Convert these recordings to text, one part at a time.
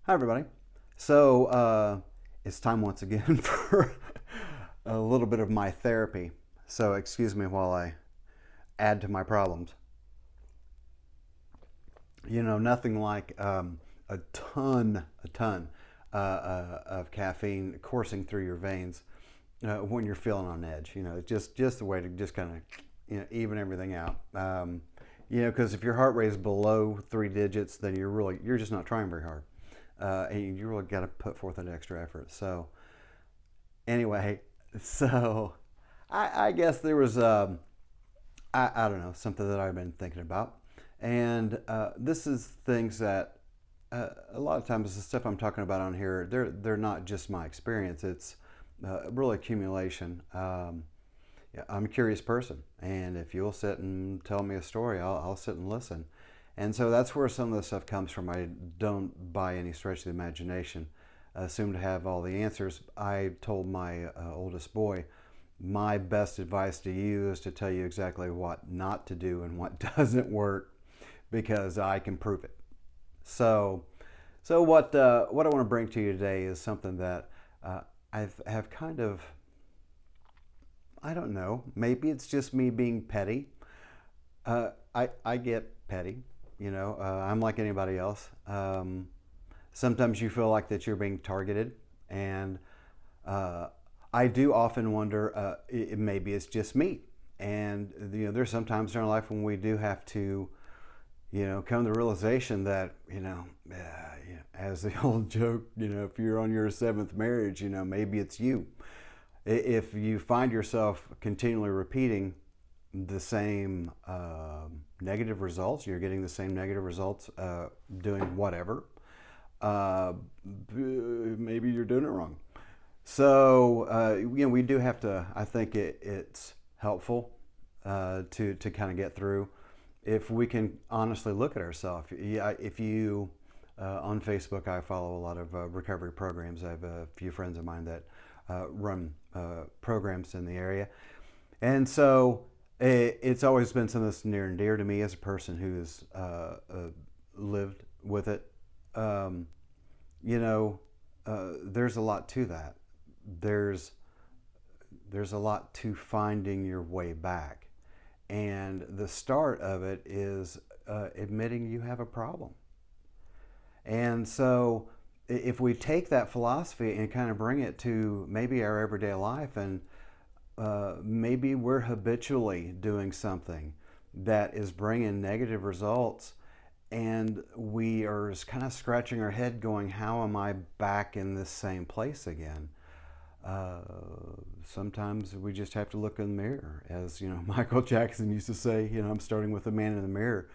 Hi, everybody. So it's time once again for a little bit of my therapy. So excuse me while I add to my problems. Nothing like a ton of caffeine coursing through your veins when you're feeling on edge. Just a way to just kind of even everything out. Because if your heart rate is below 3 digits, then you're just not trying very hard, and you really got to put forth an extra effort. So anyway, so I guess there was I don't know, something that I've been thinking about, and this is things that a lot of times the stuff I'm talking about on here, they're not just my experience. It's really accumulation. Yeah, I'm a curious person, and if you'll sit and tell me a story, I'll sit and listen. And so that's where some of the stuff comes from. I don't, by any stretch of the imagination, assume to have all the answers. I told my oldest boy, my best advice to you is to tell you exactly what not to do and what doesn't work, because I can prove it. So, so what I want to bring to you today is something that have kind of, I don't know, maybe it's just me being petty. I get petty. I'm like anybody else. Sometimes you feel like that you're being targeted, and uh, I do often wonder, maybe it's just me. And there's some times in our life when we do have to, come to the realization that, as the old joke, if you're on your seventh marriage, maybe it's you. If you find yourself continually repeating the same negative results, you're getting the same negative results doing whatever, uh, maybe you're doing it wrong. So we do have to. I think it's helpful to kind of get through if we can honestly look at ourselves. Yeah, if you on Facebook, I follow a lot of recovery programs. I have a few friends of mine that run programs in the area, and so it's always been something that's near and dear to me as a person who's lived with it. Um, there's a lot to that. There's there's a lot to finding your way back, and the start of it is admitting you have a problem. And so, if we take that philosophy and kind of bring it to maybe our everyday life, and maybe we're habitually doing something that is bringing negative results, and we are just kind of scratching our head going, how am I back in this same place again? uh, Sometimes we just have to look in the mirror, as Michael Jackson used to say, I'm starting with the man in the mirror.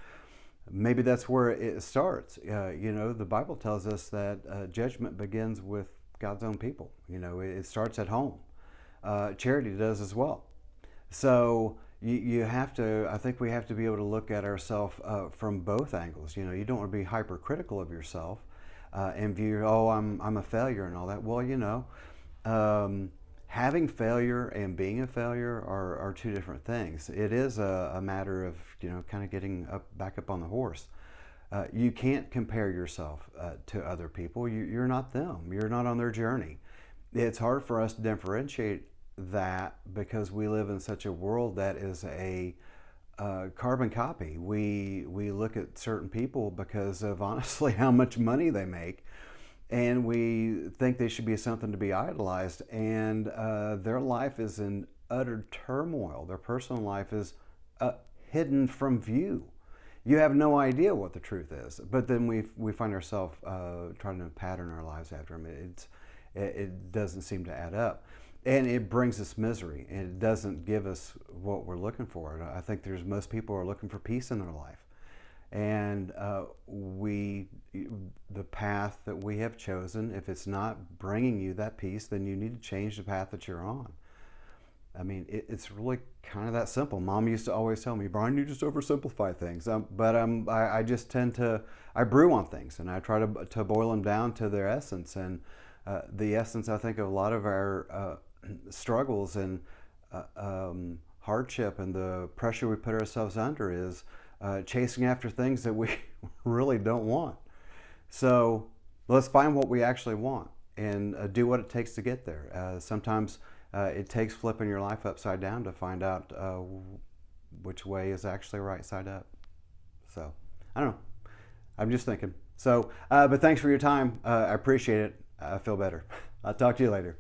Maybe that's where it starts. The Bible tells us that judgment begins with God's own people. It starts at home. Charity does as well. So you have to, I think we have to be able to look at ourselves from both angles. You don't want to be hypercritical of yourself and view, oh, I'm a failure and all that. Well, having failure and being a failure are two different things. It is a matter of kind of getting back up on the horse. You can't compare yourself to other people. You're not them. You're not on their journey. It's hard for us to differentiate that because we live in such a world that is a carbon copy. We look at certain people because of honestly how much money they make, and we think they should be something to be idolized. And their life is in utter turmoil. Their personal life is hidden from view. You have no idea what the truth is. But then we find ourselves trying to pattern our lives after them. It doesn't seem to add up. And it brings us misery, and it doesn't give us what we're looking for. I think most people are looking for peace in their life. And the path that we have chosen, if it's not bringing you that peace, then you need to change the path that you're on. I mean, it's really kind of that simple. Mom used to always tell me, Brian, you just oversimplify things. But I just tend to, I brew on things, and I try to boil them down to their essence. And the essence, I think, of a lot of our struggles and hardship and the pressure we put ourselves under is chasing after things that we really don't want. So let's find what we actually want and do what it takes to get there. Sometimes it takes flipping your life upside down to find out which way is actually right side up. So I don't know. I'm just thinking. So, but thanks for your time. I appreciate it. I feel better. I'll talk to you later.